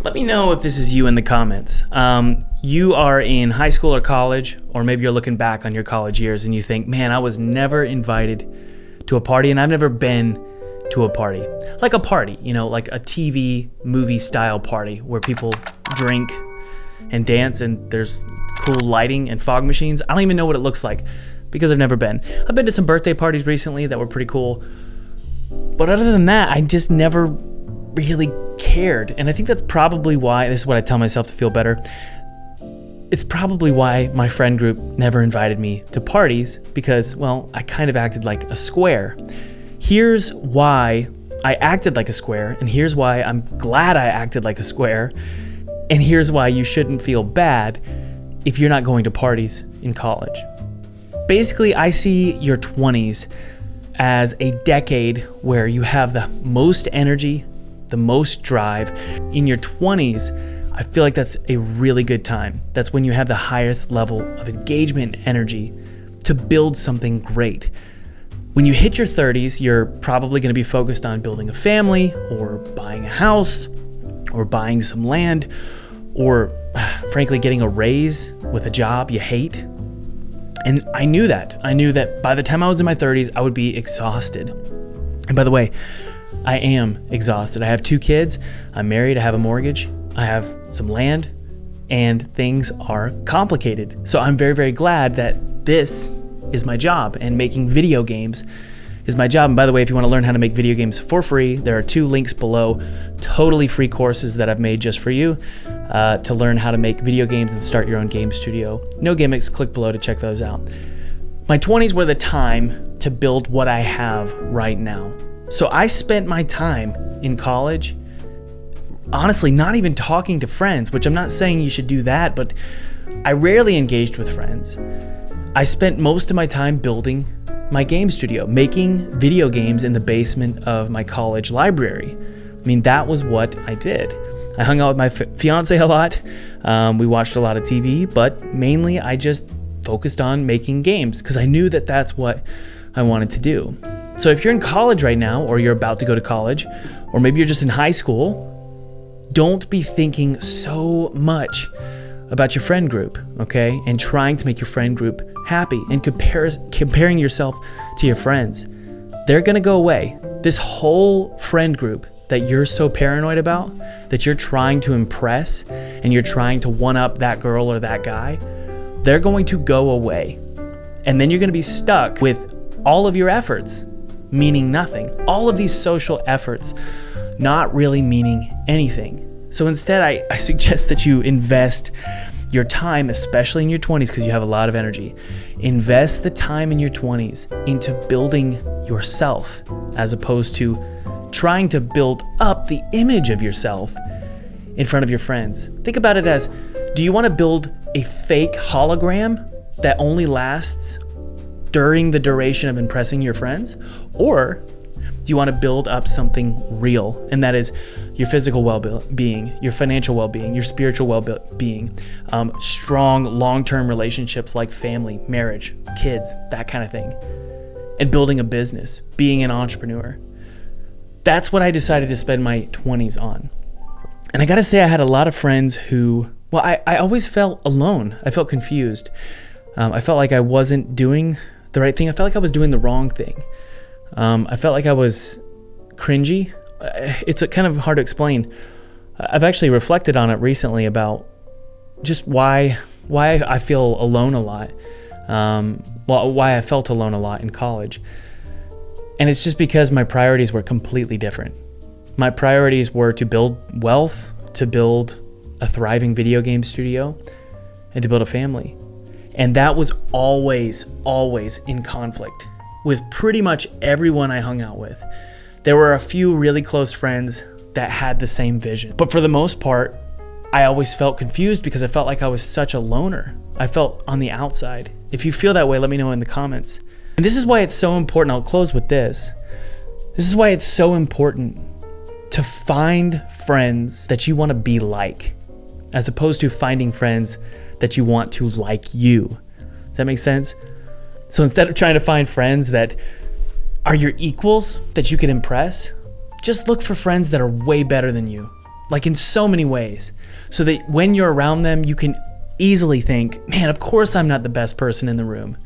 Let me know if this is you in the comments. You are in high school or college, or maybe you're looking back on your college years and you think, man, I was never invited to a party and I've never been to a party. Like a party, like a TV movie style party where people drink and dance and there's cool lighting and fog machines. I don't even know what it looks like because I've never been. I've been to some birthday parties recently that were pretty cool. But other than that, I just never really cared. And I think that's probably why, this is what I tell myself to feel better. It's probably why my friend group never invited me to parties because, well, I kind of acted like a square. Here's why I acted like a square, and here's why I'm glad I acted like a square, and here's why you shouldn't feel bad if you're not going to parties in college. Basically, I see your 20s as a decade where you have the most energy, the most drive. In your 20s, I feel like that's a really good time. That's when you have the highest level of engagement and energy to build something great. When you hit your 30s, you're probably going to be focused on building a family or buying a house or buying some land or frankly getting a raise with a job you hate. And I knew that. I knew that by the time I was in my 30s, I would be exhausted. And by the way, I am exhausted. I have 2 kids. I'm married. I have a mortgage. I have some land, and things are complicated. So I'm very, very glad that this is my job, and making video games is my job. And by the way, if you want to learn how to make video games for free, there are 2 links below, totally free courses that I've made just for you to learn how to make video games and start your own game studio. No gimmicks, click below to check those out. My 20s were the time to build what I have right now. So I spent my time in college honestly not even talking to friends, which I'm not saying you should do that, but I rarely engaged with friends. I spent most of my time building my game studio, making video games in the basement of my college library. I mean, that was what I did. I hung out with my fiance a lot. We watched a lot of TV, but mainly I just focused on making games because I knew that that's what I wanted to do. So if you're in college right now, or you're about to go to college, or maybe you're just in high school, don't be thinking so much about your friend group, okay? And trying to make your friend group happy and comparing yourself to your friends. They're gonna go away. This whole friend group that you're so paranoid about, that you're trying to impress and you're trying to one-up that girl or that guy, they're going to go away. And then you're gonna be stuck with all of your efforts meaning nothing. All of these social efforts not really meaning anything. So instead, I suggest that you invest your time, especially in your 20s, because you have a lot of energy. Invest the time in your 20s into building yourself, as opposed to trying to build up the image of yourself in front of your friends. Think about it as, do you want to build a fake hologram that only lasts during the duration of impressing your friends? Or do you want to build up something real? And that is your physical well-being, your financial well-being, your spiritual well-being, strong long-term relationships like family, marriage, kids, that kind of thing. And building a business, being an entrepreneur. That's what I decided to spend my 20s on. And I gotta say, I had a lot of friends who, well, I always felt alone. I felt confused. I felt like I wasn't doing the right thing. I felt like I was doing the wrong thing. I felt like I was cringy. It's kind of hard to explain. I've actually reflected on it recently about just why I feel alone a lot. Why I felt alone a lot in college. And it's just because my priorities were completely different. My priorities were to build wealth, to build a thriving video game studio, and to build a family. And that was always in conflict with pretty much everyone I hung out with. There were a few really close friends that had the same vision. But for the most part, I always felt confused because I felt like I was such a loner. I felt on the outside. If you feel that way, let me know in the comments. And this is why it's so important. I'll close with this. This is why it's so important to find friends that you want to be like, as opposed to finding friends that you want to like you. Does that make sense? So instead of trying to find friends that are your equals that you can impress, just look for friends that are way better than you. like in so many ways, so that when you're around them, you can easily think, man, of course I'm not the best person in the room,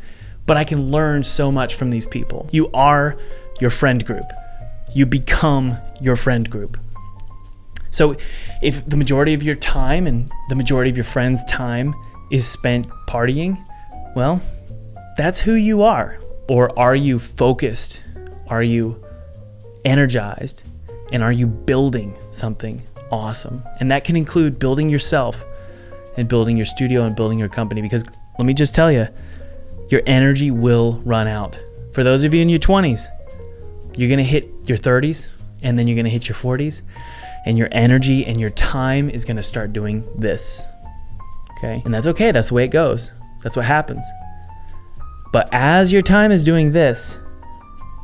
but I can learn so much from these people. You are your friend group. You become your friend group. So if the majority of your time and the majority of your friends' time is spent partying, well, that's who you are. Or are you focused? Are you energized? And are you building something awesome? And that can include building yourself and building your studio and building your company, because let me just tell you, your energy will run out. For those of you in your 20s, you're gonna hit your 30s and then you're gonna hit your 40s, and your energy and your time is gonna start doing this, okay? And that's okay, that's the way it goes. That's what happens. But as your time is doing this,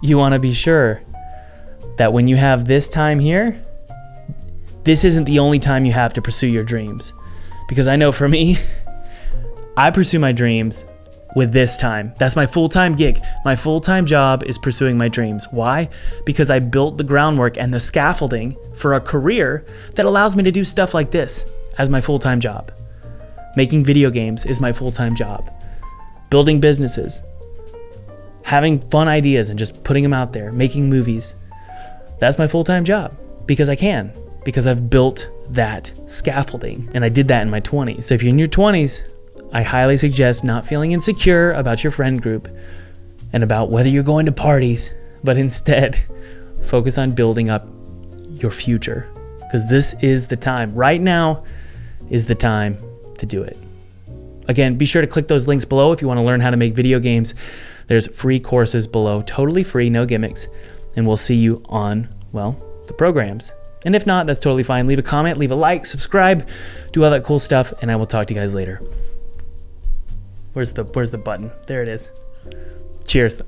you wanna be sure that when you have this time here, this isn't the only time you have to pursue your dreams. Because I know for me, I pursue my dreams with this time. That's my full-time gig. My full-time job is pursuing my dreams. Why? Because I built the groundwork and the scaffolding for a career that allows me to do stuff like this as my full-time job. Making video games is my full-time job. Building businesses, having fun ideas and just putting them out there, making movies. That's my full-time job because I can, because I've built that scaffolding, and I did that in my 20s. So if you're in your 20s, I highly suggest not feeling insecure about your friend group and about whether you're going to parties, but instead focus on building up your future, because this is the time. Right now is the time to do it. Again, be sure to click those links below if you want to learn how to make video games. There's free courses below, totally free, no gimmicks, and we'll see you on, well, the programs. And if not, that's totally fine. Leave a comment, leave a like, subscribe, do all that cool stuff, and I will talk to you guys later. Where's the button? There it is. Cheers.